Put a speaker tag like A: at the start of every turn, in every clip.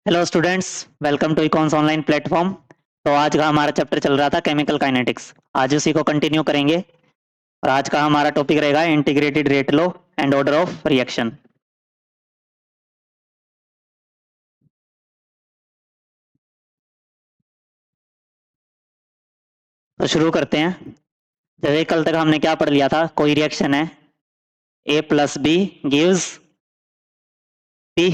A: Hello students, welcome to Econs online platform. तो आज का हमारा चैप्टर चल रहा था केमिकल काइनेटिक्स। आज उसी को कंटिन्यू करेंगे और आज का हमारा टॉपिक रहेगा integrated rate law and order of reaction. तो शुरू करते हैं। जैसे कल तक हमने क्या पढ़ लिया था, कोई रिएक्शन है ए प्लस बी गिव्स पी।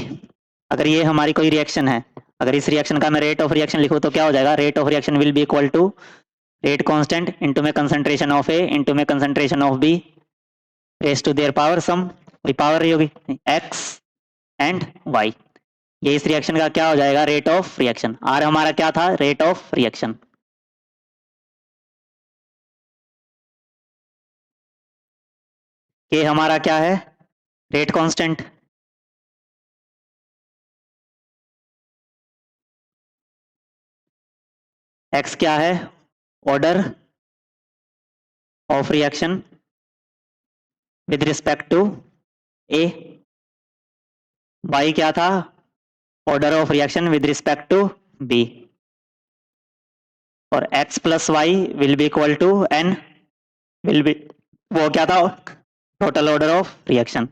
A: अगर ये हमारी कोई रिएक्शन है, अगर इस रिएक्शन का मैं रेट ऑफ रिएक्शन लिखूं तो क्या हो जाएगा, rate of reaction will be equal to rate constant into में कंसंट्रेशन ऑफ ए इनटू में concentration of B raise to their power some, power रही होगी एक्स एंड वाई। ये इस रिएक्शन का क्या हो जाएगा, रेट ऑफ रिएक्शन। आर हमारा क्या था, रेट ऑफ रिएक्शन। के हमारा क्या है, रेट कांस्टेंट। एक्स क्या है, order of reaction with respect to A. Y क्या था, order of reaction with respect to B. और X plus Y will be equal to N, will be, वो क्या था, total order of reaction.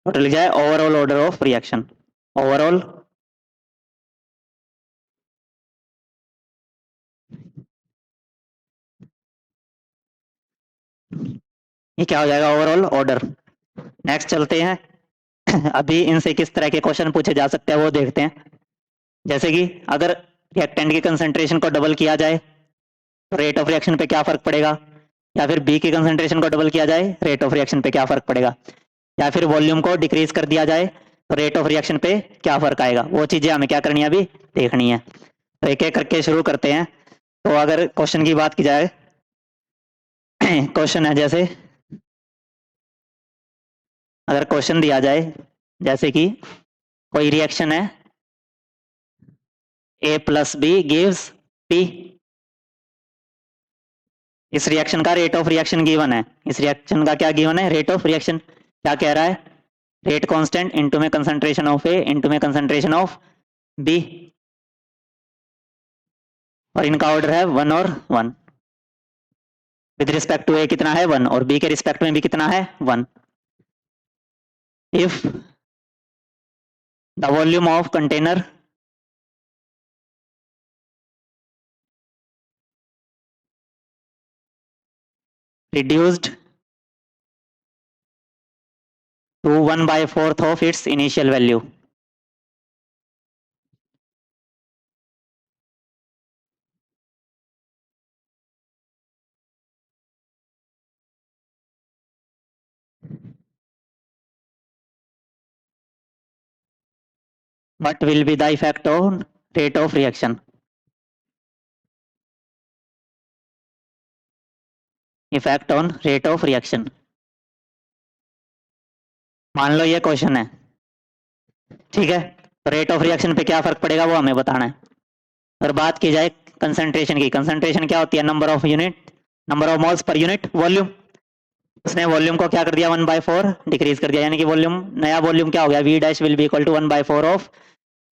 A: Total लिख जाए overall order of reaction. Overall ये क्या हो जाएगा, ओवरऑल ऑर्डर। नेक्स्ट चलते हैं। अभी इनसे किस तरह के क्वेश्चन पूछे जा सकते हैं वो देखते हैं। जैसे कि अगर रिएक्टेंट की कंसंट्रेशन को डबल किया जाए तो रेट ऑफ रिएक्शन पे क्या फर्क पड़ेगा, या फिर बी की कंसंट्रेशन को डबल किया जाए रेट ऑफ रिएक्शन पे क्या फर्क पड़ेगा, या फिर वॉल्यूम को डिक्रीज कर दिया जाए तो रेट ऑफ रिएक्शन पे क्या फर्क आएगा, वो चीजें हमें क्या करनी है, अभी देखनी है। तो एक एक करके शुरू करते हैं। तो अगर क्वेश्चन की बात की जाए, क्वेश्चन है जैसे, अगर क्वेश्चन दिया जाए जैसे कि कोई रिएक्शन है ए प्लस बी गिव्स पी। इस रिएक्शन का रेट ऑफ रिएक्शन गिवन है, इस रिएक्शन का क्या गिवन है, रेट ऑफ रिएक्शन। क्या कह रहा है, रेट कांस्टेंट इनटू में कंसंट्रेशन ऑफ ए इनटू में कंसंट्रेशन ऑफ बी, और इनका ऑर्डर है 1 और 1। विद रिस्पेक्ट टू ए कितना है 1, और बी के रिस्पेक्ट में भी कितना है 1। If the volume of container reduced to 1/4 of its initial value, what will be the effect on rate of reaction? Effect on rate of reaction। मान लो ये क्वेश्चन है, ठीक है। तो रेट ऑफ रिएक्शन पे क्या फर्क पड़ेगा वो हमें बताना है। अगर बात की जाए कंसंट्रेशन की, कंसंट्रेशन क्या होती है, number of unit, number of moles per unit volume. उसने वॉल्यूम को क्या कर दिया, 1/4 डिक्रीज कर दिया, यानी कि वॉल्यूम, नया वॉल्यूम क्या हो गया, V dash will be equal to 1/4 of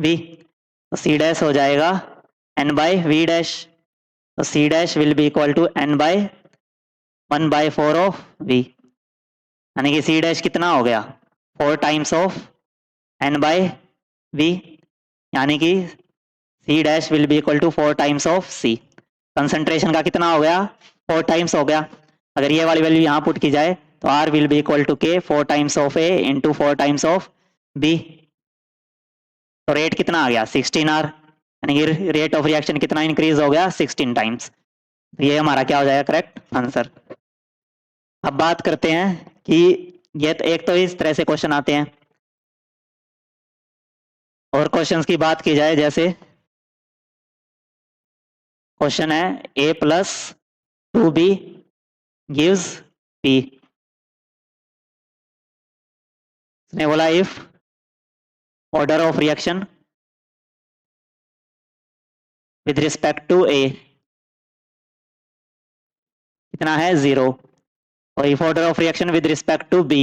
A: V. तो सी डैश हो जाएगा एन बाई वी डैश। तो C dash will be equal to N by 1/4 of V, यानी कि सी डैश कितना हो गया, 4 times of N by V, यानी कि C dash will be equal to 4 times of C. Concentration का कितना हो गया, 4 टाइम्स हो गया। अगर ये वाली वैल्यू यहाँ पुट की जाए तो R will be equal to K 4 times of A into 4 times of B. तो रेट कितना आ गया, 16 आर, यानी कि रेट ऑफ रिएक्शन कितना इंक्रीज हो गया, 16 टाइम्स। ये हमारा क्या हो जाएगा, करेक्ट आंसर। अब बात करते हैं कि ये तो एक तो इस तरह से क्वेश्चन आते हैं, और क्वेश्चंस की बात की जाए जैसे क्वेश्चन है ए प्लस 2b गिव्स p। उसने बोला if order of reaction with respect to A कितना है 0, और if order of reaction with respect to B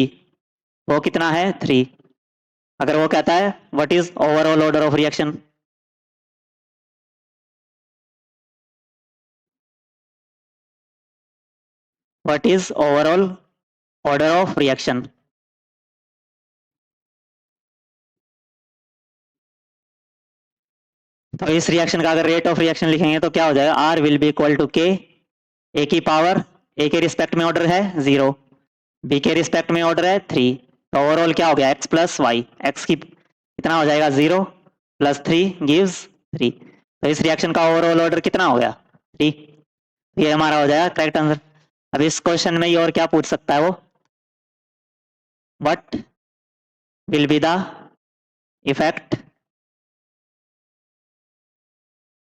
A: वो कितना है 3। अगर वो कहता है what is overall order of reaction, what is overall order of reaction, तो इस रिएक्शन का अगर रेट ऑफ रिएक्शन लिखेंगे तो क्या हो जाएगा, R will be equal to K, A की पावर, ए के रिस्पेक्ट में ऑर्डर है 0, बी के रिस्पेक्ट में ऑर्डर है 3, तो ओवरऑल क्या हो गया एक्स प्लस वाई, एक्स की कितना हो जाएगा 0 प्लस 3 गिव्स 3, तो इस रिएक्शन का ओवरऑल ऑर्डर कितना हो गया 3, ये हमारा हो जाएगा करेक्ट आंसर। अब इस क्वेश्चन में ये और क्या पूछ सकता है वो, what will be the effect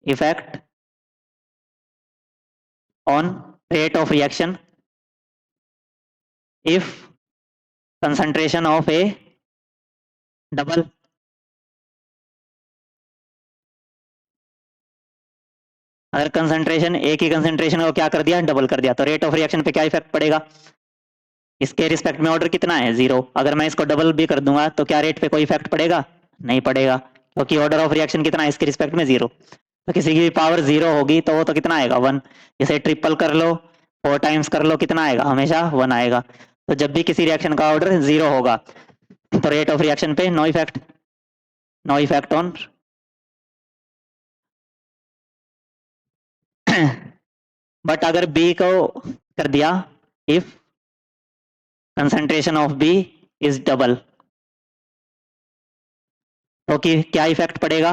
A: effect on rate of reaction if concentration of a double, अगर कंसंट्रेशन ए की कंसंट्रेशन को क्या कर दिया डबल कर दिया तो रेट ऑफ रिएक्शन पे क्या इफेक्ट पड़ेगा, इसके रिस्पेक्ट में ऑर्डर कितना है 0, अगर मैं इसको डबल भी कर दूंगा तो क्या रेट पे कोई इफेक्ट पड़ेगा, नहीं पड़ेगा, क्योंकि ऑर्डर ऑफ रिएक्शन कितना है इसके रिस्पेक्ट में 0, तो किसी की भी पावर 0 होगी तो वो तो कितना आएगा 1, जैसे ट्रिपल कर लो 4 टाइम्स कर लो कितना आएगा हमेशा 1 आएगा, तो जब भी किसी रिएक्शन का ऑर्डर 0 होगा तो रेट ऑफ रिएक्शन पे नो इफेक्ट ऑन बट अगर बी को कर दिया if concentration of B is double, तो कि क्या इफेक्ट पड़ेगा,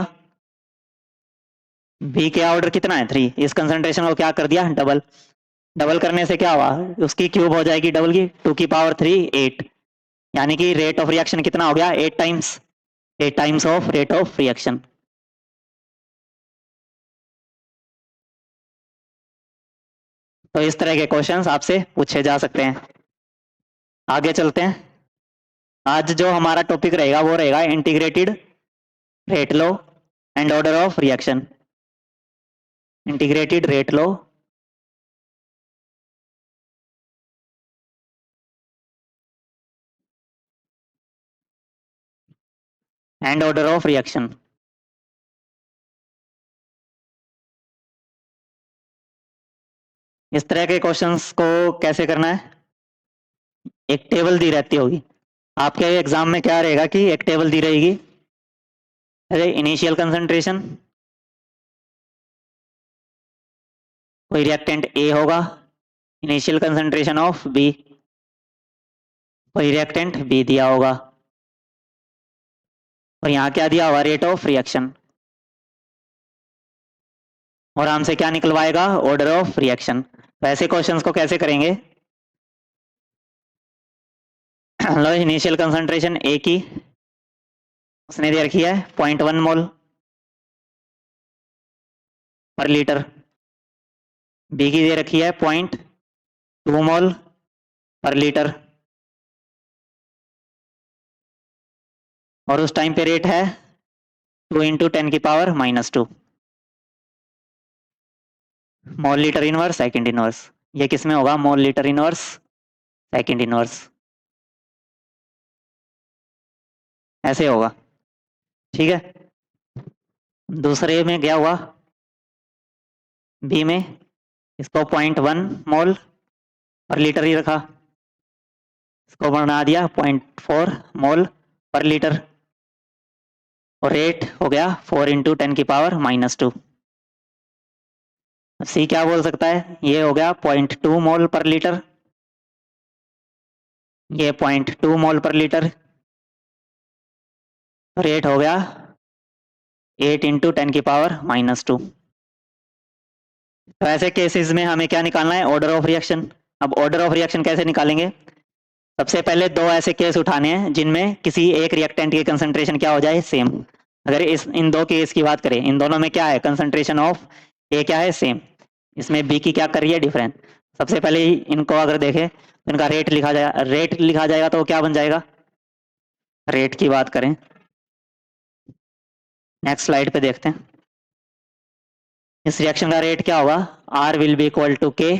A: बी के ऑर्डर कितना है 3, इस कंसंट्रेशन को क्या कर दिया डबल, डबल करने से क्या हुआ उसकी क्यूब हो जाएगी डबल की 2 की पावर 3 8, यानी कि रेट ऑफ रिएक्शन कितना हो गया 8 times of rate of reaction. तो इस तरह के क्वेश्चंस आपसे पूछे जा सकते हैं। आगे चलते हैं, आज जो हमारा टॉपिक रहेगा वो रहेगा integrated rate low and order of reaction, integrated rate low and order of reaction. इस तरह के क्वेश्चंस को कैसे करना है, एक टेबल दी रहती होगी आपके एग्जाम में, क्या रहेगा कि एक टेबल दी रहेगी, अरे इनिशियल कंसंट्रेशन, कोई रिएक्टेंट ए होगा, इनिशियल कंसंट्रेशन ऑफ बी, कोई रिएक्टेंट बी दिया होगा, और यहाँ क्या दिया हुआ रेट ऑफ रिएक्शन, और हमसे क्या निकलवाएगा ऑर्डर ऑफ रिएक्शन। तो ऐसे क्वेश्चंस को कैसे करेंगे, लो इनिशियल कंसंट्रेशन ए की उसने दे रखी है 0.1 मोल पर लीटर, बी की दे रखी है 0.2 मोल पर लीटर, और उस टाइम पे रेट है 2 इंटू 10 की power -2 mole litre inverse second inverse, ये किस में होगा mole litre inverse second inverse, ऐसे होगा, ठीक है। दूसरे में गया हुआ बी में, इसको 0.1 मोल पर लीटर ही रखा, इसको बना दिया 0.4 मोल पर लीटर, और रेट हो गया 4 इंटू 10 की पावर -2। सी क्या बोल सकता है, ये हो गया 0.2 मोल पर लीटर, ये 0.2 मोल पर लीटर, रेट हो गया 8 इंटू 10 की पावर -2। तो ऐसे केसेस में हमें क्या निकालना है ऑर्डर ऑफ रिएक्शन। अब ऑर्डर ऑफ रिएक्शन कैसे निकालेंगे, सबसे पहले दो ऐसे केस उठाने हैं जिनमें किसी एक रिएक्टेंट की कंसंट्रेशन क्या हो जाए सेम। अगर इन दो केस की बात करें, इन दोनों में क्या है कंसंट्रेशन ऑफ ए क्या है सेम, इसमें बी की क्या कर रही है डिफरेंट। सबसे पहले इनको अगर देखें तो इनका रेट लिखा जाएगा, रेट लिखा जाएगा तो क्या बन जाएगा, रेट की बात करें नेक्स्ट स्लाइड पे देखते हैं, इस रिएक्शन का रेट क्या होगा, R will be equal to K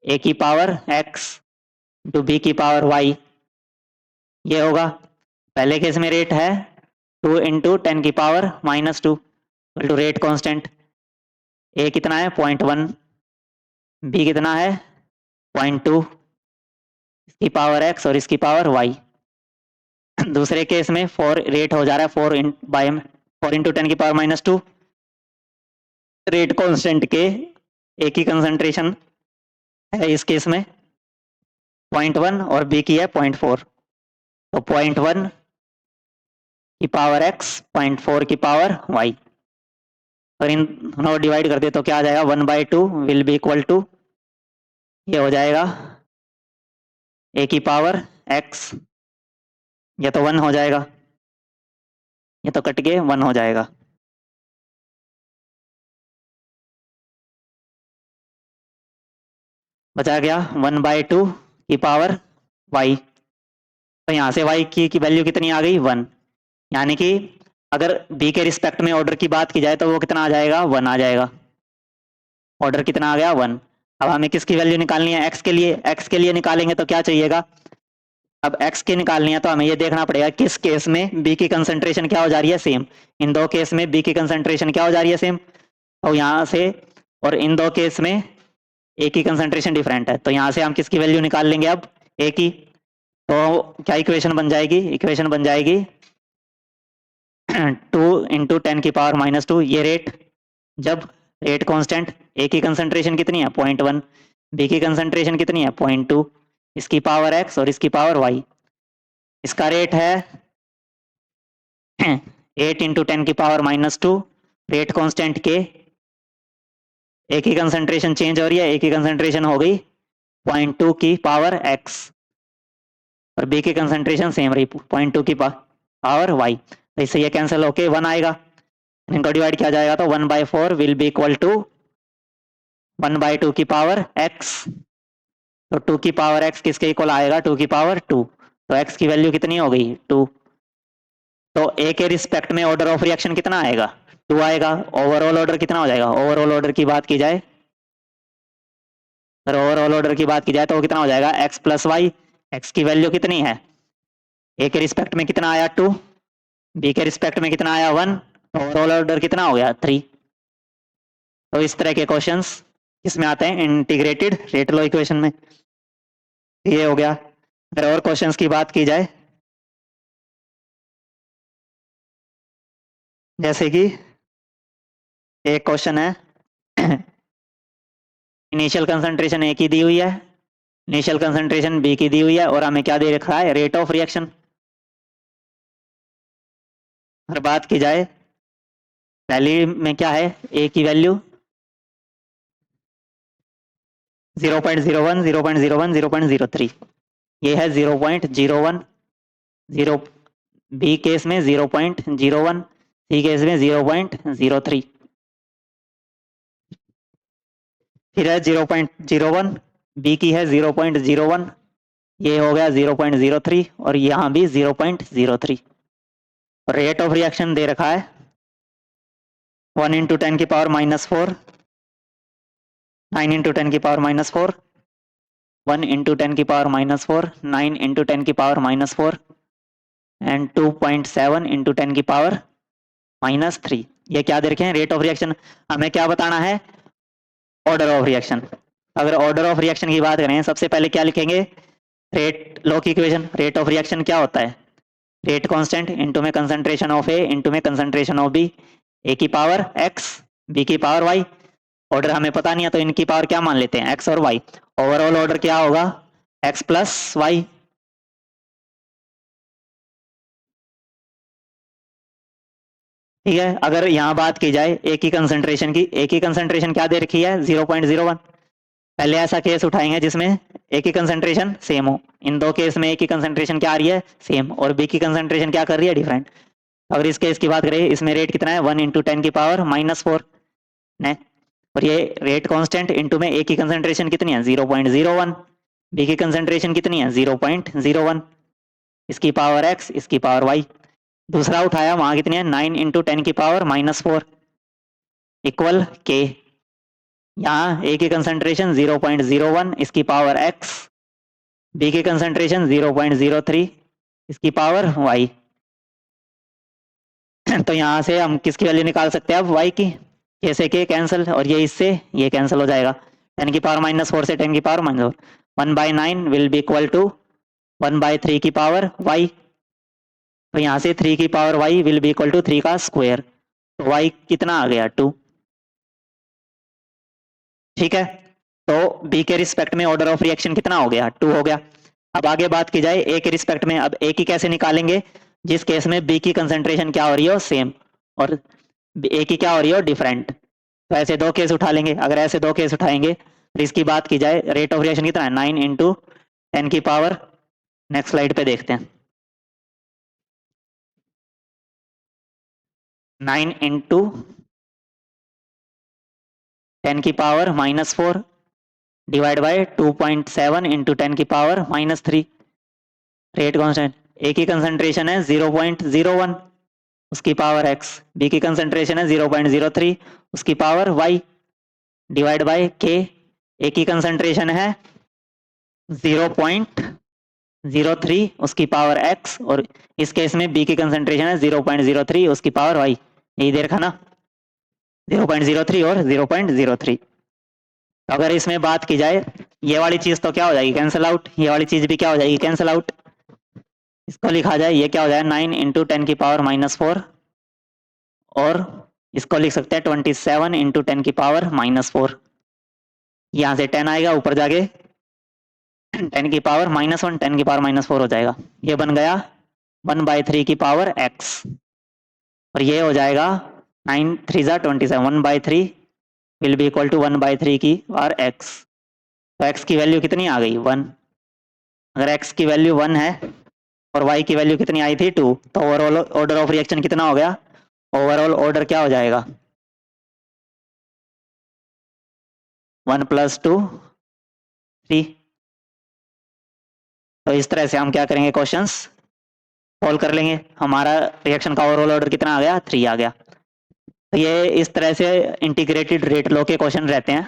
A: A की पावर एक्स टू बी की पावर वाई, ये होगा। पहले केस में रेट है 2 इंटू 10 की पावर -2 टू रेट कांस्टेंट। ए कितना है 0.1, बी कितना है 0.2, इसकी पावर x और इसकी पावर y। दूसरे केस में 4 रेट हो जा रहा है 4 इंटू 10 की पावर -2, रेट कांस्टेंट के ए की कंसंट्रेशन है इस केस में 0.1 और बी की है 0.4, तो 0.1 की पावर x 0.4 की पावर y, और इन दोनों डिवाइड कर दे तो क्या आ जाएगा 1/2 विल बी इक्वल टू, ये हो जाएगा a की पावर x, ये तो 1 हो जाएगा, ये तो कट के 1 हो जाएगा। बचा गया 1/2 की पावर y, तो यहाँ से y की वैल्यू कितनी आ गई 1, यानी कि अगर b के रिस्पेक्ट में ऑर्डर की बात की जाए तो वो कितना आ जाएगा 1 आ जाएगा। ऑर्डर कितना आ गया 1। अब हमें किसकी वैल्यू निकालनी है x के लिए निकालेंगे तो क्या चाहिएगा, अब x की निकालनी है तो हमें ये देखना पड़ेगा किस केस में b की कंसंट्रेशन क्या हो जा रही है सेम। इन दो केस में b की कंसंट्रेशन क्या हो जा रही है सेम, तो यहाँ से, और इन दो केस में a की कंसंट्रेशन डिफरेंट है, तो यहाँ से हम किसकी वैल्यू निकाल लेंगे अब a की, तो क्या इक्वेशन बन जाएगी, इक्वेशन बन जाएगी 2 इंटू 10 की पावर -2, ये रेट जब रेट कांस्टेंट ए की कंसंट्रेशन कितनी है 0.1, बी की कंसंट्रेशन कितनी है 0.2, इसकी पावर x और इसकी पावर y, इसका रेट है 8 इंटू 10 की पावर -2, रेट कांस्टेंट के ए की कंसंट्रेशन चेंज हो रही है, ए की कंसंट्रेशन हो गई 0.2 की पावर x और बी की कंसंट्रेशन सेम रही 0.2 की पावर y, तो इससे ये कैंसिल होके 1 आएगा, इनको डिवाइड किया जाएगा तो 1/4 विल बी इक्वल टू 1/2 की पावर x, तो 2 की पावर x किसके इक्वल आएगा 2 की पावर 2, तो x की वैल्यू कितनी हो गई 2, तो a के रिस्पेक्ट में ऑर्डर ऑफ रिएक्शन कितना आएगा 2 आएगा। ओवरऑल ऑर्डर कितना हो जाएगा, ओवरऑल ऑर्डर की बात की जाए, अगर ओवरऑल ऑर्डर की बात की जाए तो वो कितना हो जाएगा x प्लस वाई, x की वैल्यू कितनी है a के रिस्पेक्ट में कितना आया 2, b के रिस्पेक्ट में कितना आया 1, ओवरऑल ऑर्डर कितना हो गया 3। तो इस तरह के क्वेश्चंस किसमें आते हैं इंटीग्रेटेड रेट लॉ इक्वेशन में, ये हो गया। अगर और क्वेश्चंस की बात की जाए, जैसे कि एक क्वेश्चन है इनिशियल कंसंट्रेशन ए की दी हुई है, इनिशियल कंसंट्रेशन बी की दी हुई है, और हमें क्या दे रखा है रेट ऑफ रिएक्शन। अगर बात की जाए पहली में क्या है ए की वैल्यू 0.01 0.01 0.03, ये है 0.01, बी केस में 0.01, सी केस में 0.03, फिर है 0.01, बी की है 0.01, ये हो गया 0.03 और यहाँ भी 0.03। रेट ऑफ रिएक्शन दे रखा है 1 इंटू 10 की पावर -4, 9 इंटू 10 की पावर -4, 1 इंटू 10 की पावर -4, 9 इंटू 10 की पावर -4 एंड 2.7 इंटू 10 की पावर -3। ये क्या दे रखे हैं रेट ऑफ रिएक्शन, हमें क्या बताना है ऑर्डर ऑफ रिएक्शन। अगर ऑर्डर ऑफ रिएक्शन की बात करें सबसे पहले क्या लिखेंगे रेट लॉ की इक्वेशन, रेट ऑफ रिएक्शन क्या होता है रेट कांस्टेंट इंटू में कंसंट्रेशन ऑफ ए इंटू में कंसंट्रेशन ऑफ बी, ए की पावर x बी की पावर y, ऑर्डर हमें पता नहीं है तो इनकी पावर क्या मान लेते हैं x और y, ओवरऑल ऑर्डर क्या होगा x प्लस वाई। ठीक है, अगर यहाँ बात की जाए ए की कंसंट्रेशन की, ए की कंसंट्रेशन क्या दे रखी है 0.01, पहले ऐसा केस उठाएंगे जिसमें ए की कंसंट्रेशन सेम हो, इन दो केस में ए की कंसंट्रेशन क्या आ रही है सेम और बी की कंसंट्रेशन क्या कर रही है डिफरेंट। अगर इस केस की बात करें इसमें रेट कितना है 1 इंटू 10 की पावर -4 है, और ये रेट कांस्टेंट इंटू में ए की कंसंट्रेशन कितनी है 0.01, बी की कंसंट्रेशन कितनी है 0.01, इसकी पावर x इसकी पावर y। दूसरा उठाया वहां कितनी है 9 इंटू 10 की पावर -4 इक्वल k, यहाँ ए की कंसंट्रेशन 0.01 इसकी पावर x, बी की कंसंट्रेशन 0.03 इसकी पावर y, तो यहाँ से हम किसकी वैल्यू निकाल सकते हैं अब y की, जैसे कि कैंसिल, और ये इससे ये कैंसिल हो जाएगा, 10⁻⁻4 से 10⁻⁻4, 1/9 विल बी इक्वल टू 1/3 की पावर y। तो यहाँ से 3 की power y will be equal to 3 का स्क्वायर, तो y कितना आ गया 2। ठीक है, तो b के रिस्पेक्ट में ऑर्डर ऑफ रिएक्शन कितना हो गया 2 हो गया। अब आगे बात की जाए a के रिस्पेक्ट में, अब a की कैसे निकालेंगे, जिस केस में b की कंसंट्रेशन क्या हो रही हो सेम और a की क्या हो रही हो डिफरेंट। तो ऐसे दो केस उठा लेंगे, अगर ऐसे दो केस उठाएंगे तो इसकी बात की जाए, रेट ऑफ रिएक्शन कितना है 9 इंटू 10 की पावर, नेक्स्ट स्लाइड पे देखते हैं, 9 इंटू 10 की पावर -4 डिवाइड बाय 2.7 इंटू 10 की पावर -3। रेट कांस्टेंट, ए की कंसंट्रेशन है 0.01 उसकी पावर x, बी की कंसंट्रेशन है 0.03 उसकी power y divide by k, ए की कंसंट्रेशन है 0.03 उसकी पावर x और इस केस में b की कंसंट्रेशन है 0.03 उसकी पावर y, यही दे रखा ना 0.03 और 0.03। अगर इसमें बात की जाए ये वाली चीज तो क्या हो जाएगी कैंसिल आउट, ये वाली चीज भी क्या हो जाएगी कैंसिल आउट, इसको लिखा जाए ये क्या हो जाए 9 इंटू 10 की पावर -4 और इसको लिख सकते हैं 27 इंटू 10 की पावर -4, यहाँ से 10 आएगा ऊपर जाके 10 की पावर -1 10 की पावर -4 हो जाएगा, ये बन गया 1/3 की पावर x और ये हो जाएगा 9 3 जा 27, 1/3 विल बी इक्वल टू 1/3 की पावर x। तो x की वैल्यू कितनी आ गई 1, अगर x की वैल्यू 1 है और y की वैल्यू कितनी आई थी 2, तो ओवरऑल ऑर्डर ऑफ रिएक्शन कितना हो गया, ओवरऑल ऑर्डर क्या हो जाएगा 1 + 2 3। तो इस तरह से हम क्या करेंगे क्वेश्चंस सॉल्व कर लेंगे, हमारा रिएक्शन का ओवरऑल ऑर्डर कितना आ गया 3 आ गया। तो ये इस तरह से इंटीग्रेटेड रेट लॉ के क्वेश्चन रहते हैं।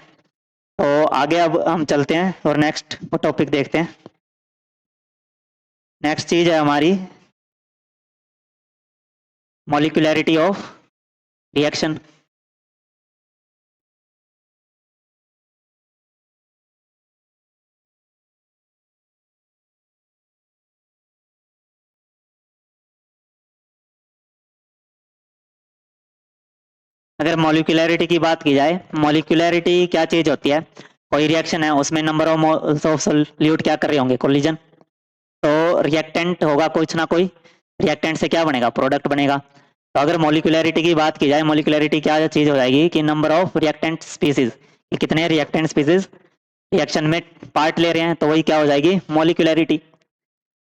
A: तो आगे अब हम चलते हैं और नेक्स्ट टॉपिक देखते हैं। नेक्स्ट चीज है हमारी मॉलिक्यूलैरिटी ऑफ रिएक्शन। अगर मॉलिक्यूलैरिटी की बात की जाए, मॉलिक्यूलैरिटी क्या चीज होती है, कोई रिएक्शन है उसमें number of moles of solute क्या कर रहे होंगे कोलिजन, तो रिएक्टेंट होगा कुछ ना कोई, रिएक्टेंट से क्या बनेगा प्रोडक्ट बनेगा। तो अगर मॉलिक्यूलैरिटी की बात की जाए, मॉलिक्यूलैरिटी क्या चीज हो जाएगी कि नंबर ऑफ रिएक्टेंट स्पीसीज, कितने रिएक्टेंट स्पीसीज रिएक्शन में पार्ट ले रहे हैं, तो वही क्या हो जाएगी मॉलिक्यूलैरिटी।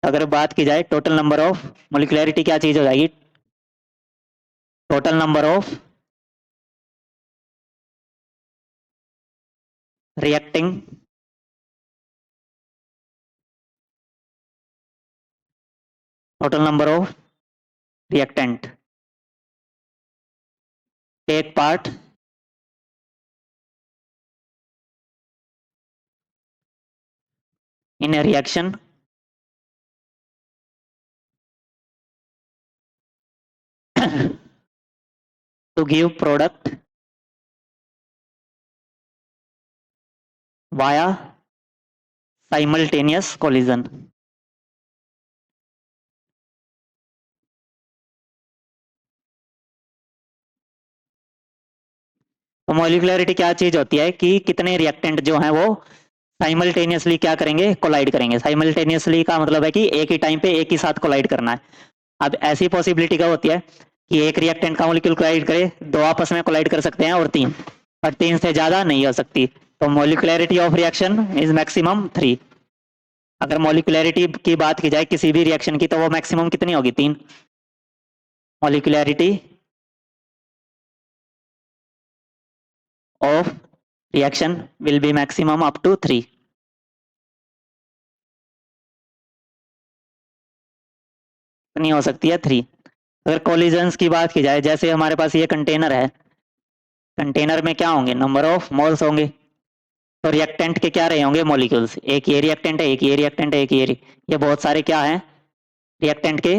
A: अगर बात की जाए टोटल नंबर ऑफ, मॉलिक्यूलैरिटी क्या चीज हो जाएगी, total number of reacting total number of reactant take part in a reaction to give product via simultaneous collision। तो मॉलिक्यूलरिटी क्या चीज होती है कि कितने रिएक्टेंट जो हैं वो साइमल्टेनियसली क्या करेंगे कोलाइड करेंगे। साइमल्टेनियसली का मतलब है कि एक ही टाइम पे एक ही साथ कोलाइड करना है। अब ऐसी पॉसिबिलिटी क्या होती है कि एक रिएक्टेंट का मॉलिक्यूल कोलाइड करे, दो आपस में कोलाइड कर सकते हैं और तीन, पर तीन से ज्यादा नहीं हो सकती। तो molecularity of reaction is maximum 3। अगर मॉलिक्यूलरिटी की बात की जाए किसी भी रिएक्शन की, तो वो मैक्सिमम कितनी होगी 3। Molecularity of reaction will be maximum up to 3। कितनी हो सकती है 3। अगर कोलिजन्स की बात की जाए, जैसे हमारे पास ये कंटेनर है, कंटेनर में क्या होंगे नंबर ऑफ मोल्स होंगे, तो रिएक्टेंट के क्या रहे होंगे मॉलिक्यूल्स, एक ये रिएक्टेंट है, एक ये रिएक्टेंट है, एक ये बहुत सारे क्या हैं रिएक्टेंट के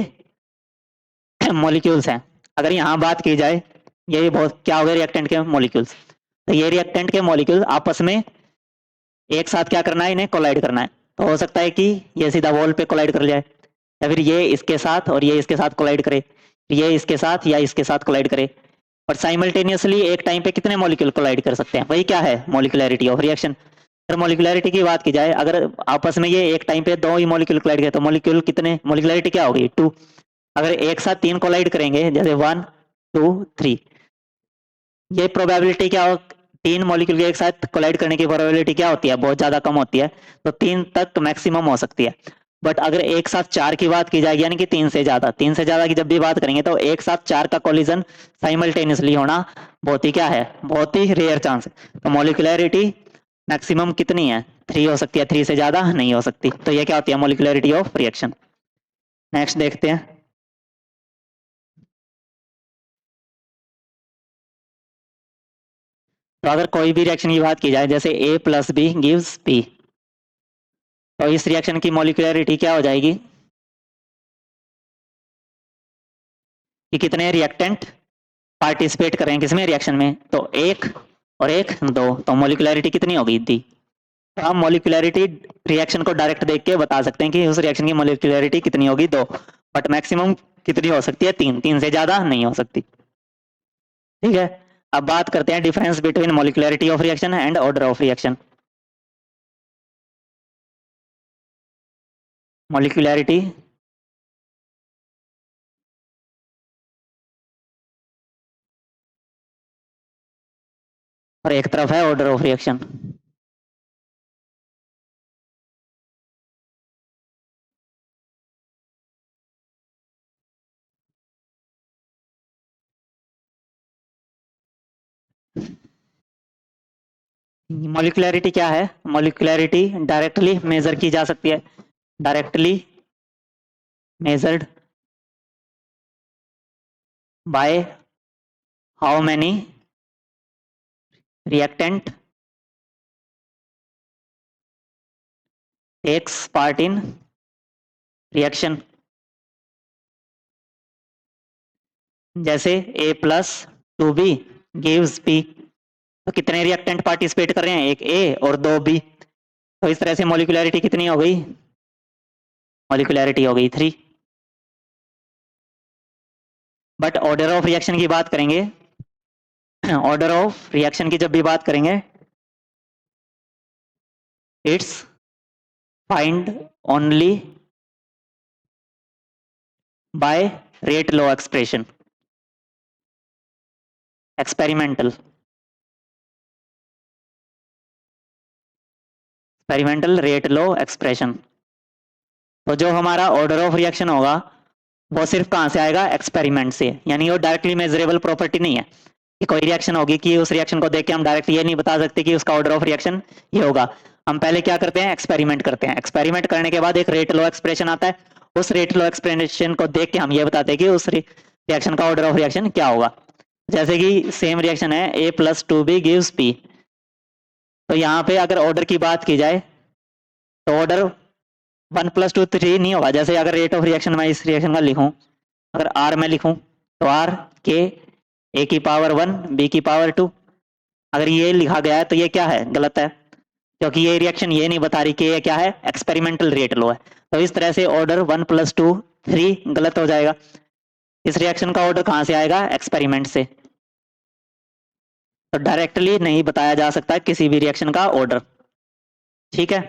A: मॉलिक्यूल्स हैं। अगर यहाँ बात की जाए, ये बहुत क्या हो गए रिएक्टेंट के मॉलिक्यूल्स, तो ये रिएक्टेंट के मॉलिक्यूल आपस में एक साथ क्या करना है, इन्हें कोलाइड करना है। तो हो सकता है कि ये सीधा वॉल पे कोलाइड कर जाए, या फिर ये इसके साथ और ये इसके साथ कोलाइड करे, ये इसके साथ या इसके साथ कोलाइड करे। और साइमल्टेनियसली एक टाइम पे कितने मॉलिक्यूल कोलाइड कर सकते हैं, वही क्या है, मॉलिक्यूलैरिटी ऑफ रिएक्शन। अगर मॉलिक्यूलैरिटी की बात की जाए, अगर आपस में ये एक टाइम पे दो ही मॉलिक्यूल कोलाइड करे तो मॉलिक्यूल कितने, मॉलिक्यूलैरिटी क्या होगी, 2। अगर एक साथ 3 कोलाइड करेंगे, जैसे 1 2 3, ये प्रोबेबिलिटी क्या हो, 3 मॉलिक्यूल के एक साथ कोलाइड करने की प्रोबेबिलिटी क्या होती है, बहुत ज्यादा कम होती है। तो 3 तक मैक्सिमम हो सकती है। बट अगर एक साथ 4 की बात की जाए, यानी कि 3 से ज्यादा की जब भी बात करेंगे, तो एक साथ 4 का कोलिजन साइमल्टेनियसली होना बहुत ही क्या है, बहुत ही रेयर चांस है। तो मॉलिक्यूलैरिटी मैक्सिमम कितनी है, 3 हो सकती है, 3 से ज्यादा नहीं हो सकती। तो ये क्या होती है, मॉलिक्यूलैरिटी ऑफ रिएक्शन। नेक्स्ट देखते हैं। तो अगर कोई भी रिएक्शन की बात की जाए, जैसे A plus B gives P, तो इस रिएक्शन की मॉलिक्यूलैरिटी क्या हो जाएगी, कि कितने रिएक्टेंट पार्टिसिपेट कर रहे हैं किसमें, रिएक्शन में। तो एक और एक दो, तो मॉलिक्यूलैरिटी कितनी होगी, दी। तो हम मॉलिक्यूलैरिटी रिएक्शन को डायरेक्ट देख के बता सकते हैं कि उस रिएक्शन की मॉलिक्यूलैरिटी कितनी होगी, 2। बट मैक्सिमम कितनी हो सकती है, 3, 3 से ज्यादा नहीं हो सकती। ठीक है। अब बात करते हैं difference between molecularity of reaction and order of reaction. Molecularity और एक तरफ है ऑर्डर ऑफ रिएक्शन। मॉलिक्यूलैरिटी क्या है, मॉलिक्यूलैरिटी डायरेक्टली मेजर की जा सकती है, directly measured by how many reactant takes part in reaction. जैसे A plus 2B gives P, तो कितने रिएक्टेंट पार्टिसिपेट कर रहे हैं, एक A और 2 B। तो इस तरह से मॉलिक्यूलैरिटी कितनी हो गई, मॉलिक्यूलैरिटी हो गई 3। बट ऑर्डर ऑफ रिएक्शन की बात करेंगे, ऑर्डर ऑफ रिएक्शन की जब भी बात करेंगे, it's find only by rate law expression, experimental experimental rate law expression. तो जो हमारा ऑर्डर ऑफ रिएक्शन होगा, वो सिर्फ कहां से आएगा, एक्सपेरिमेंट से। यानी वो डायरेक्टली मेजरेबल प्रॉपर्टी नहीं है कि कोई रिएक्शन होगी कि उस रिएक्शन को देख के हम डायरेक्ट ये नहीं बता सकते कि उसका ऑर्डर ऑफ रिएक्शन ये होगा। हम पहले क्या करते हैं, एक्सपेरिमेंट करते हैं। एक्सपेरिमेंट करने के बाद एक रेट लॉ एक्सप्रेशन आता है, उस रेट लॉ एक्सप्रेशन को देख के हम ये बताते हैं कि उस रिएक्शन का ऑर्डर ऑफ रिएक्शन क्या होगा। जैसे कि सेम रिएक्शन है, A plus 2B gives P। तो यहाँ पे अगर ऑर्डर की बात की जाए, तो ऑर्डर 1 प्लस 2 3 नहीं होगा। जैसे अगर रेट ऑफ रिएक्शन मैं इस रिएक्शन का लिखूं, अगर R में लिखूं, तो R के A की पावर 1 B की पावर 2, अगर ये लिखा गया है तो ये क्या है, गलत है, क्योंकि ये रिएक्शन ये नहीं बता रही कि ये क्या है, एक्सपेरिमेंटल रेट लो है। तो इस तरह से ऑर्डर 1 प्लस 2 3 गलत हो जाएगा। इस रिएक्शन का ऑर्डर कहां से आएगा, एक्सपेरिमेंट से। तो डायरेक्टली नहीं बताया जा सकता किसी भी रिएक्शन का ऑर्डर। ठीक है।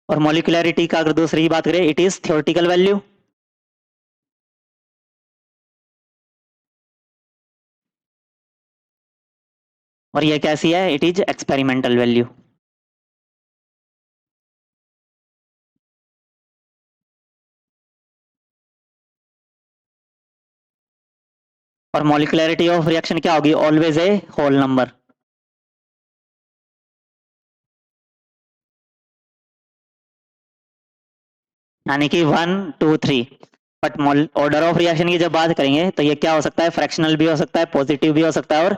A: और मॉलिक्यूलैरिटी का अगर दूसरी बात करें, इट इज थ्योरेटिकल वैल्यू, और ये कैसी है, इट इज एक्सपेरिमेंटल वैल्यू। और मॉलिक्यूलैरिटी ऑफ रिएक्शन क्या होगी, ऑलवेज ए होल नंबर। यानी कि 1 2 3। बट ऑर्डर ऑफ रिएक्शन की जब बात करेंगे, तो ये क्या हो सकता है, फ्रैक्शनल भी हो सकता है, पॉजिटिव भी हो सकता है, और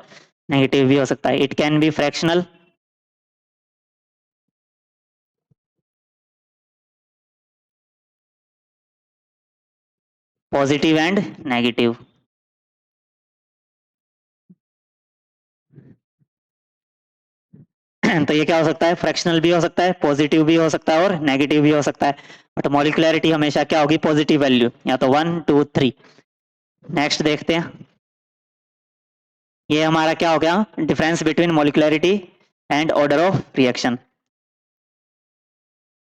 A: नेगेटिव भी हो सकता है। It can be fractional, positive and negative. तो ये क्या हो सकता है, फ्रैक्शनल भी हो सकता है, पॉजिटिव भी हो सकता है और नेगेटिव भी हो सकता है, बट मॉलिक्युलरिटी हमेशा क्या होगी, पॉजिटिव वैल्यू, या तो 1 2 3। नेक्स्ट देखते हैं, ये हमारा क्या हो गया, difference between molecularity and order of reaction.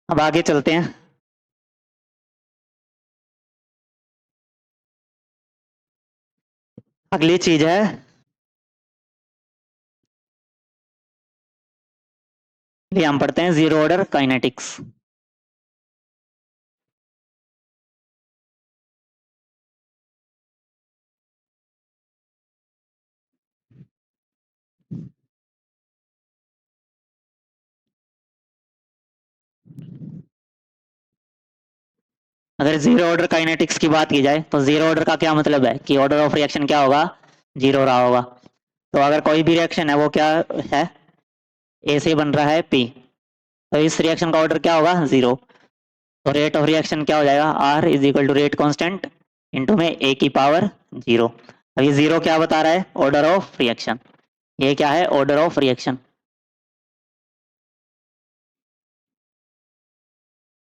A: अब आगे चलते हैं। अगली चीज है, ये हम पढ़ते हैं जीरो ऑर्डर काइनेटिक्स। अगर जीरो ऑर्डर काइनेटिक्स की बात की जाए तो जीरो ऑर्डर का क्या मतलब है कि ऑर्डर ऑफ रिएक्शन क्या होगा, जीरो रहा होगा। तो अगर कोई भी रिएक्शन है वो क्या है, ए से बन रहा है पी, तो इस रिएक्शन का ऑर्डर क्या होगा, जीरो। तो रेट ऑफ रिएक्शन क्या हो जाएगा, R is equal to rate constant into में ए की पावर जीरो। अब ये जीरो क्या बता रहा है, ऑर्डर ऑफ रिएक्शन। ये क्या है, ऑर्डर ऑफ रिएक्शन।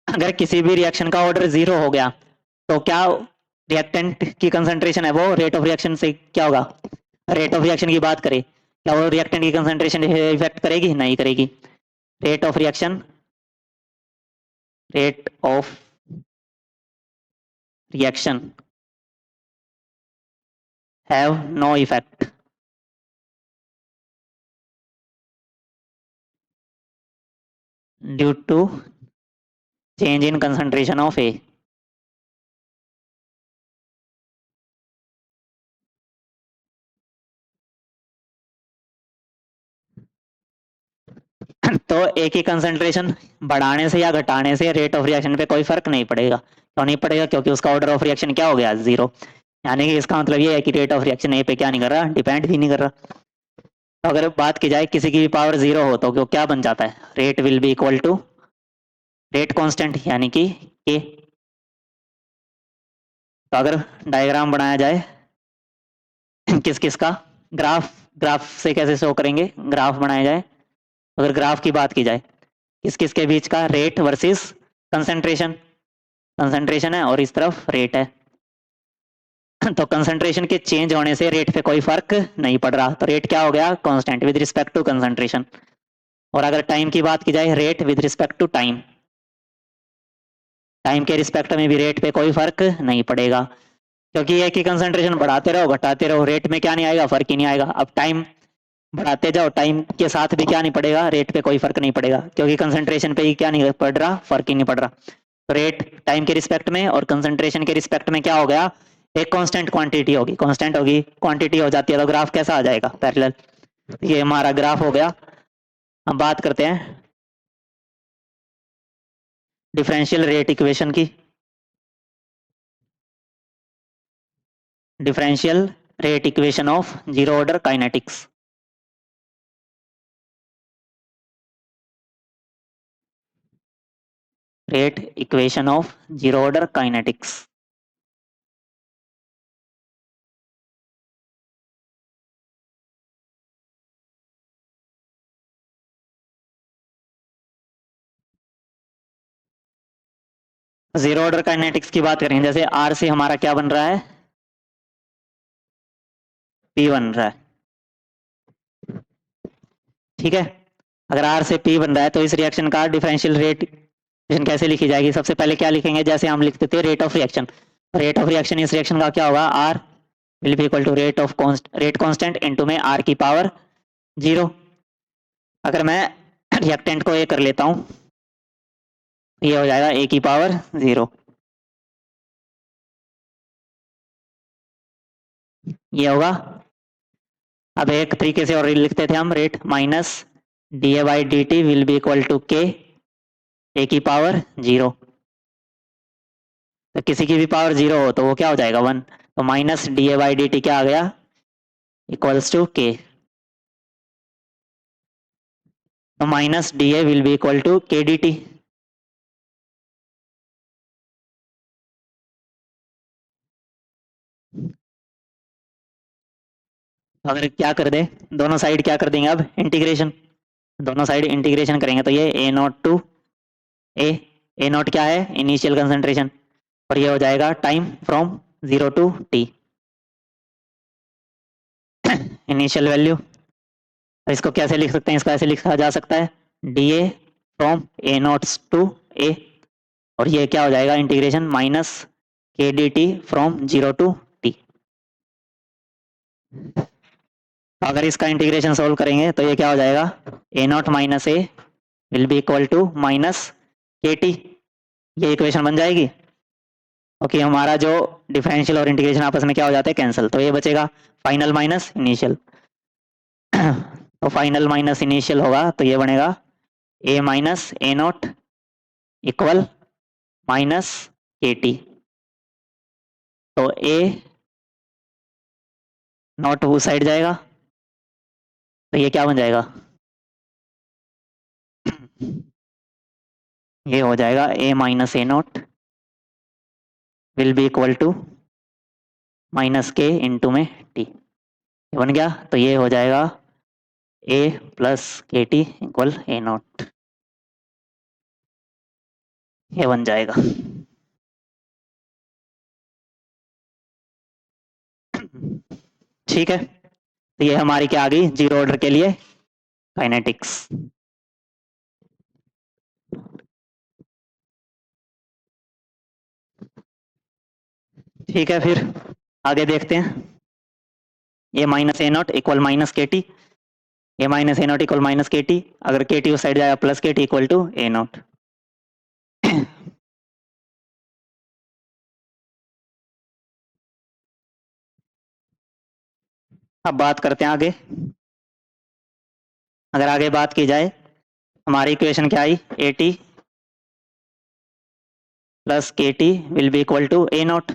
A: अगर किसी भी रिएक्शन का ऑर्डर जीरो हो गया तो क्या रिएक्टेंट की कंसंट्रेशन है वो रेट ऑफ रिएक्शन से क्या होगा, रेट ऑफ रिएक्शन की बात करें, क्या वो रिएक्टेंट की कंसंट्रेशन इफेक्ट करेगी, नहीं करेगी। Rate of reaction, rate of reaction have no effect due to change in concentration of A. तो ए की कंसंट्रेशन बढ़ाने से या घटाने से रेट ऑफ रिएक्शन पे कोई फर्क नहीं पड़ेगा। तो नहीं पड़ेगा क्योंकि उसका ऑर्डर ऑफ रिएक्शन क्या हो गया, जीरो। यानी कि इसका मतलब ये है कि रेट ऑफ रिएक्शन ए पे क्या नहीं कर रहा, डिपेंड भी नहीं कर रहा। तो अगर बात की जाए किसी की भी पावर जीरो हो तो क्या बन जाता है, rate will be equal to rate constant यानी कि के। तो अगर डायग्राम बनाया जाए किस किस का, ग्राफ, ग्राफ से कैसे शो करेंगे, ग्राफ बनाया जाए। अगर ग्राफ की बात की जाए किस किस के बीच का, रेट वर्सेस कंसंट्रेशन, कंसंट्रेशन है और इस तरफ रेट है। तो कंसंट्रेशन के चेंज होने से रेट पे कोई फर्क नहीं पड़ रहा, तो रेट क्या हो गया, constant with respect to concentration. और अगर टाइम की बात की जाए, rate with respect to time, time के रिस्पेक्ट में भी रेट पे कोई फर्क नहीं पड़ेगा, क्योंकि एक ही कंसंट्रेशन बढ़ाते रहो घटाते रहो, रेट में क्या नहीं आएगा, फर्क ही नहीं आएगा। अब टाइम बढ़ाते जाओ, टाइम के साथ भी क्या नहीं पड़ेगा, रेट पे कोई फर्क नहीं पड़ेगा, क्योंकि कंसंट्रेशन पे ही क्या नहीं पड़ रहा, फर्क ही नहीं पड़ रहा। तो रेट टाइम के रिस्पेक्ट में और कंसंट्रेशन के रिस्पेक्ट में क्या हो गया, एक कांस्टेंट क्वांटिटी होगी, कांस्टेंट होगी, क्वांटिटी हो जाती है तो ग्राफ कैसा आ जाएगा, पैरेलल। ये हमारा ग्राफ हो गया। हम बात करते हैं डिफरेंशियल रेट इक्वेशन की। Differential rate equation of zero order kinetics. Rate equation of zero order kinetics. Zero order kinetics की बात करें, जैसे आर से हमारा क्या बन रहा है, पी बन रहा है, ठीक है। अगर आर से पी बन रहा है तो इस रिएक्शन का डिफरेंशियल रेट इक्वेशन कैसे लिखी जाएगी, सबसे पहले क्या लिखेंगे, जैसे हम लिखते थे rate of reaction. Rate of reaction इस रिएक्शन का क्या होगा, R will be equal to rate constant into में आर की पावर जीरो। अगर मैं रिएक्टेंट को ए कर लेता हूं, ये हो जाएगा ए की पावर जीरो। ये होगा, अब एक तरीके से और लिखते थे हम, rate minus d A by d t will be equal to K A की पावर जीरो। तो किसी की भी पावर जीरो हो तो वो क्या हो जाएगा, वन। तो minus d A by d t क्या आ गया, इक्वल्स टू के। तो minus d A will be equal to K D t. अगर क्या कर दे, दोनों साइड क्या कर देंगे अब इंटीग्रेशन, दोनों साइड इंटीग्रेशन करेंगे तो ये A naught to A, A naught क्या है इनिशियल कंसंट्रेशन, और ये हो जाएगा time from 0 to T, initial value. इसको कैसे लिख सकते हैं, इसको ऐसे लिखा जा सकता है D A from A naught to A, और ये क्या हो जाएगा integration minus K D T from 0 to T. अगर इसका इंटीग्रेशन सोल्व करेंगे तो ये क्या हो जाएगा, A naught minus A will be equal to minus K T, ये इक्वेशन बन जाएगी। ओके हमारा जो डिफरेंशियल और इंटीग्रेशन आपस में क्या हो जाते हैं कैंसिल, तो ये बचेगा फाइनल माइनस इनिशियल। तो फाइनल माइनस इनिशियल होगा तो ये बनेगा A minus A naught equal minus K T, तो ए नॉट उस साइड जाएगा तो ये क्या बन जाएगा, ये हो जाएगा A minus A naught will be equal to minus K into में टी, बन गया। तो ये हो जाएगा A plus K T equal A naught, ये बन जाएगा। ठीक है, तो ये हमारी क्या आ गई जीरो ऑर्डर के लिए काइनेटिक्स। ठीक है फिर आगे देखते हैं, A minus A naught equal minus K T, A minus A naught equal minus K T, अगर के टी उस साइड जाएगा plus K T equal to A naught. अब बात करते हैं आगे, अगर आगे बात की जाए हमारी इक्वेशन क्या आई, A T plus K T will be equal to A naught,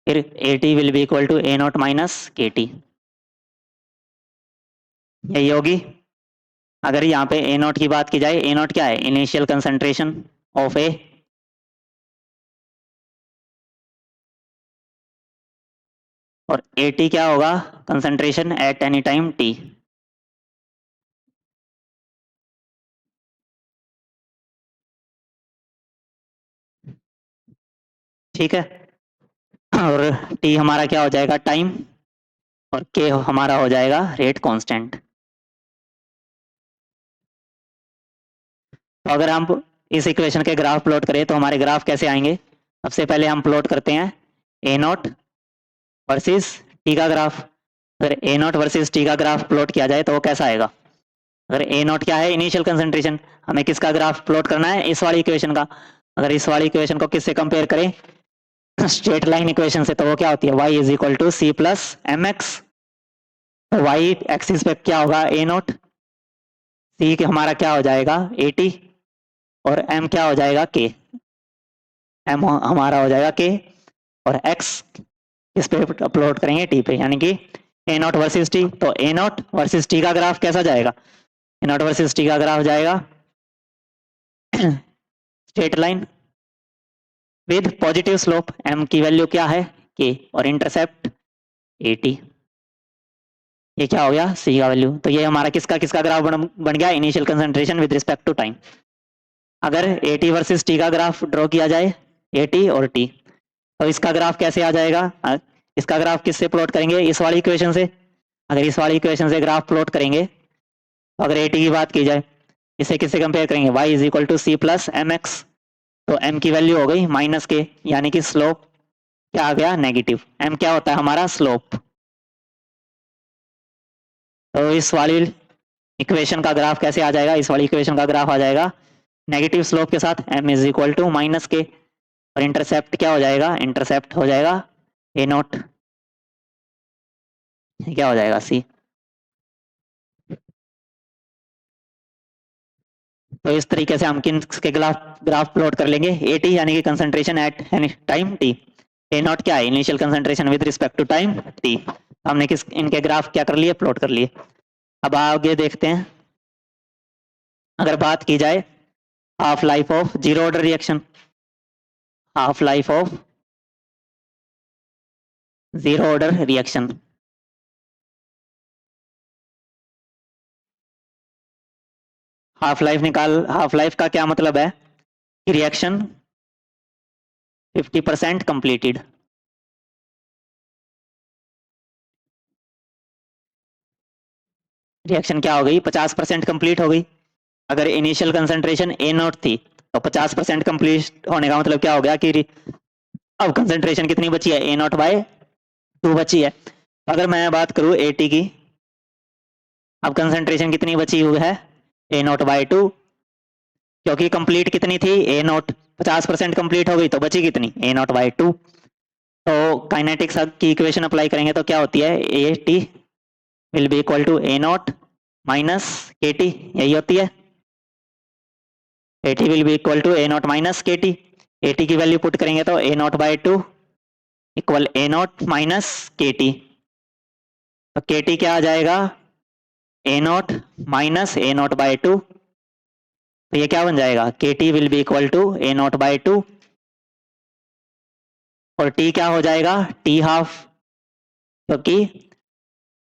A: फिर A T will be equal to A naught minus K T, यही होगी। अगर यहाँ पे ए नॉट की बात की जाए, ए नॉट क्या है इनिशियल कंसंट्रेशन ऑफ ए, और ए टी क्या होगा concentration at any time T. ठीक है, और टी हमारा क्या हो जाएगा टाइम, और के हमारा हो जाएगा रेट कांस्टेंट। तो अगर हम इस इक्वेशन के ग्राफ प्लॉट करें तो हमारे ग्राफ कैसे आएंगे, सबसे पहले हम प्लॉट करते हैं ए नॉट वर्सेस टी का ग्राफ। अगर ए नॉट वर्सेस टी का ग्राफ प्लॉट किया जाए तो वो कैसा आएगा, अगर ए नॉट क्या है इनिशियल कंसंट्रेशन, हमें किसका ग्राफ प्लॉट करना है इस वाली इक्वेशन का। अगर इस वाली इक्वेशन को किससे कंपेयर करें स्ट्रेट लाइन इक्वेशन से, तो वो क्या होती है y is equal to c plus m x, तो वाई एक्सिस पे क्या होगा ए नॉट, सी हमारा क्या हो जाएगा 80, और m क्या हो जाएगा k, m हमारा हो जाएगा k, और x इस पे अपलोड करेंगे t पे, यानी कि ए नॉट वर्सेस टी, तो ए नॉट वर्सेस टी का ग्राफ कैसा जाएगा, ए नॉट वर्सेस टी का ग्राफ जाएगा straight line with positive slope, m की वैल्यू क्या है k, और इंटरसेप्ट 80, ये क्या हो गया सी का वैल्यू। तो ये हमारा किसका किसका ग्राफ बन गया initial concentration with respect to time. अगर ए टी वर्सेस टी का ग्राफ ड्रॉ किया जाए, ए टी और टी, तो इसका ग्राफ कैसे आ जाएगा, इसका ग्राफ किससे प्लॉट करेंगे इस वाली इक्वेशन से। अगर इस वाली इक्वेशन से ग्राफ प्लॉट करेंगे तो अगर ए टी की बात की जाए इसे किससे कंपेयर करेंगे, y is equal to c plus m x, तो m की वैल्यू हो गई माइनस के, यानी कि स्लोप क्या आ गया नेगेटिव, m क्या होता है हमारा स्लोप। तो इस वाली इक्वेशन का ग्राफ कैसे आ जाएगा, इस वाली इक्वेशन का ग्राफ आ जाएगा नेगेटिव स्लोप के साथ, m is equal to minus K, और इंटरसेप्ट क्या हो जाएगा, इंटरसेप्ट हो जाएगा ए नॉट, क्या हो जाएगा सी। तो इस तरीके से हम किन के ग्राफ ग्राफ प्लॉट कर लेंगे, ए टी यानी कि concentration at any time t, A naught क्या है initial concentration with respect to time t, हमने किस इनके ग्राफ क्या कर लिए प्लॉट कर लिए। अब आगे देखते हैं, अगर बात की जाए half life of zero order reaction, half life of zero order reaction. Half life का क्या मतलब है कि रिएक्शन 50% कंप्लीटेड। रिएक्शन क्या हो गई, 50% कंप्लीट हो गई। अगर इनिशियल कंसंट्रेशन ए नॉट थी तो 50% कंप्लीट होने का मतलब क्या हो गया कि अब कंसंट्रेशन कितनी बची है, ए नॉट बाय 2 बची है। अगर मैं बात करूं ए टी की, अब कंसंट्रेशन कितनी बची हुई है, ए नॉट बाय 2, क्योंकि कंप्लीट कितनी थी ए नॉट, 50% कंप्लीट हो गई तो बची कितनी, ए नॉट बाय 2। तो काइनेटिक्स की इक्वेशन अप्लाई करेंगे तो क्या होती है, A T will be equal to A naught minus K T, यही होती है। A T will be equal to A naught minus K T. A T की वैल्यू पुट करेंगे तो A naught by 2 equal A naught minus K T. तो K T क्या आ जाएगा, A naught minus A naught by 2। तो ये क्या बन जाएगा, K T will be equal to A naught by 2, और टी क्या हो जाएगा, टी हाफ। क्योंकि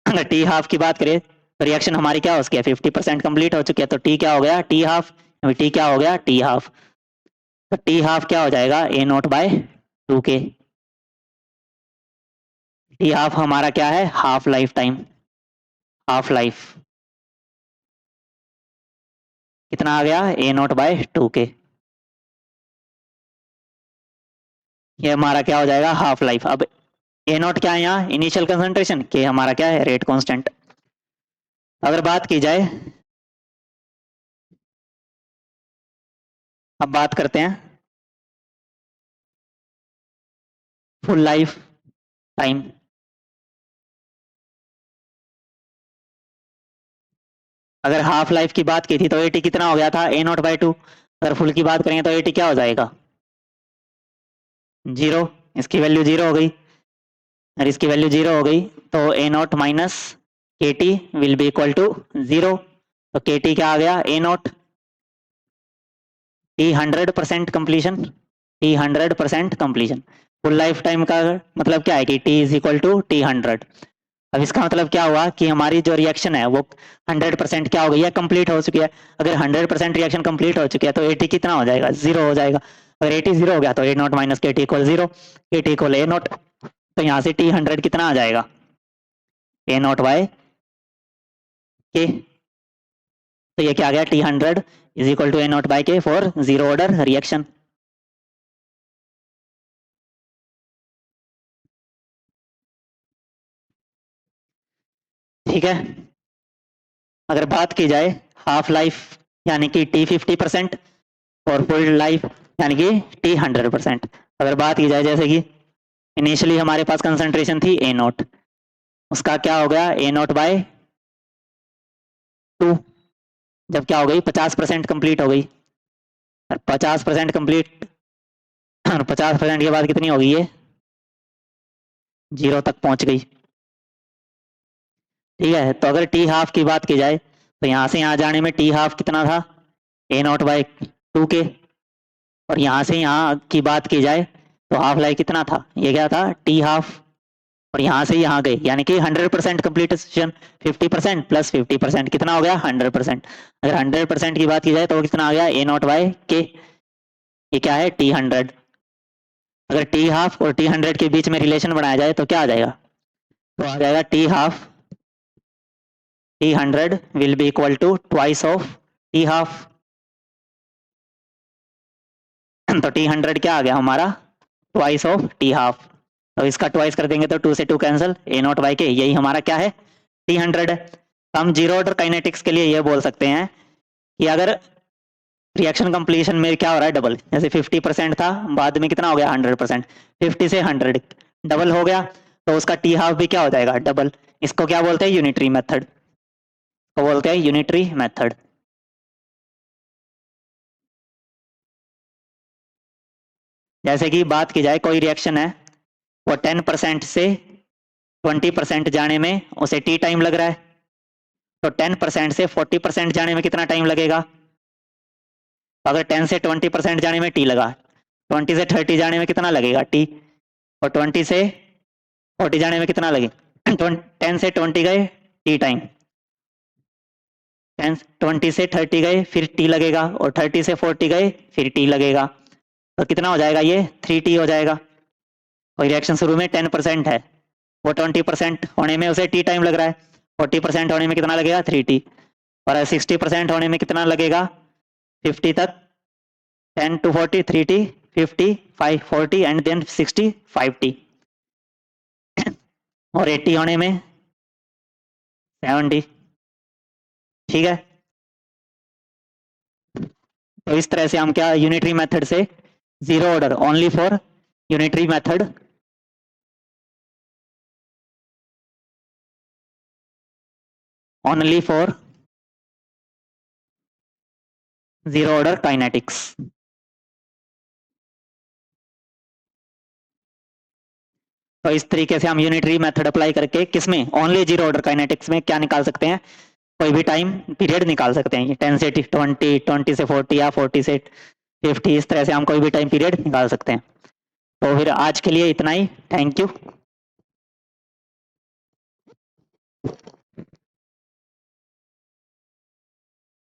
A: अगर टी हाफ की बात करें तो रिएक्शन हमारी क्या हो चुकी है, 50% कंप्लीट हो चुकी है, तो टी क्या हो गया, टी हाफ। टी क्या हो गया, टी हाफ। तो टी हाफ क्या हो जाएगा, ए नॉट बाय 2 के। टी हाफ हमारा क्या है, half life time. Half life कितना आ गया, ए नॉट बाय 2 के। ये हमारा क्या हो जाएगा, हाफ लाइफ। अब ए नॉट क्या है यहाँ, इनिशियल कंसंट्रेशन, के हमारा क्या है, रेट कांस्टेंट। अगर बात की जाए, अब बात करते हैं फुल लाइफ टाइम। अगर हाफ लाइफ की बात की थी तो एटी कितना हो गया था, ए नॉट बाई 2। अगर फुल की बात करेंगे तो एटी क्या हो जाएगा, 0। इसकी वैल्यू 0 हो गई, और इसकी वैल्यू 0 हो गई तो A naught minus K T will be equal to 0। तो के टी क्या आ गया, A naught. T 100% completion, T 100% completion. Full life time का मतलब क्या है कि T is equal to T 100। अब इसका मतलब क्या हुआ कि हमारी जो रिएक्शन है वो 100% क्या हो गई है, कंप्लीट हो चुकी है। अगर 100% रिएक्शन कंप्लीट हो चुकी है तो एटी कितना हो जाएगा, 0 हो जाएगा। अगर एटी 0 हो गया तो A naught minus K T equal 0, के टी इक्वल ए नॉट। तो यहाँ से टी 100 कितना आ जाएगा, ए नॉट बाय के। तो ये क्या आ गया, t 100 is equal to A naught by K for zero order reaction. ठीक है। अगर बात की जाए हाफ लाइफ यानी कि टी 50% और फुल लाइफ यानी कि टी 100%। अगर बात की जाए जैसे कि इनिशियली हमारे पास कंसंट्रेशन थी ए नॉट, उसका क्या हो गया, ए नॉट बाय 2। जब क्या हो गई, 50% कंप्लीट हो गई, 50% कंप्लीट, 50% के बाद कितनी हो गई ये, 0 तक पहुंच गई। ठीक है। तो अगर टी हाफ की बात की जाए तो यहां से यहां जाने में टी हाफ कितना था, ए नॉट बाय 2 के। और यहां से यहां की बात की जाए तो हाफ लाइफ कितना था, ये क्या था, टी हाफ। और यहां से यहां गए यानी कि 100% कंप्लीटेशन, 50% प्लस 50% कितना हो गया, 100%। अगर 100% की बात की जाए तो वो कितना आ गया, ए नॉट बाय के। ये क्या है, टी 100। अगर टी हाफ और टी 100 के बीच में रिलेशन बनाया जाए तो क्या आ जाएगा, तो आ जाएगा t half, t 100 will be equal to twice of t half. तो टी 100 क्या आ गया हमारा, ट्वाइस ऑफ टी हाफ। तो इसका ट्वाइस कर देंगे तो 2 से 2 कैंसिल, ए नॉट बाई के, यही हमारा क्या है, टी 100 है। तो हम जीरो ऑर्डर काइनेटिक्स के लिए ये बोल सकते हैं कि अगर रिएक्शन कंप्लीशन में क्या हो रहा है, डबल, जैसे 50% था, बाद में कितना हो गया, 100%, 50 से 100 डबल हो गया, तो उसका टी हाफ भी क्या हो जाएगा, डबल। इसको क्या बोलते हैं, यूनिटरी मेथड को बोलते हैं, यूनिटरी मेथड। जैसे कि बात की जाए कोई रिएक्शन है, वो 10% से 20% जाने में उसे टी टाइम लग रहा है, तो 10% से 40% जाने में कितना टाइम लगेगा। तो अगर 10 से 20% जाने में टी लगा, 20 से 30 जाने में कितना लगेगा टी, और 20 से 40 जाने में कितना लगे 10 से 20 गए टी टाइम, 20 से 30 गए फिर टी लगेगा, और 30 से 40 गए फिर टी लगेगा, तो कितना हो जाएगा ये 3t हो जाएगा। कोई रिएक्शन शुरू में 10% है, वो 20% होने में उसे टी टाइम लग रहा है, 40% होने में कितना लगेगा 3t, और 60% होने में कितना लगेगा 50 तक, 10 to 40 3t, 50 5 40 and then 60 5t, और 80 होने में 70। ठीक है, तो इस तरह से हम क्या यूनिटरी मेथड से zero order only for unitary method only for zero order kinetics. तो इस तरीके से हम यूनिटरी मेथड अप्लाई करके किसमें ओनली जीरो ऑर्डर काइनेटिक्स में क्या निकाल सकते हैं, कोई भी टाइम पीरियड निकाल सकते हैं, 10 से 20, 20 से 40 या 40 से 50, इस तरह से हम कोई भी टाइम पीरियड निकाल सकते हैं। तो फिर आज के लिए इतना ही, थैंक यू।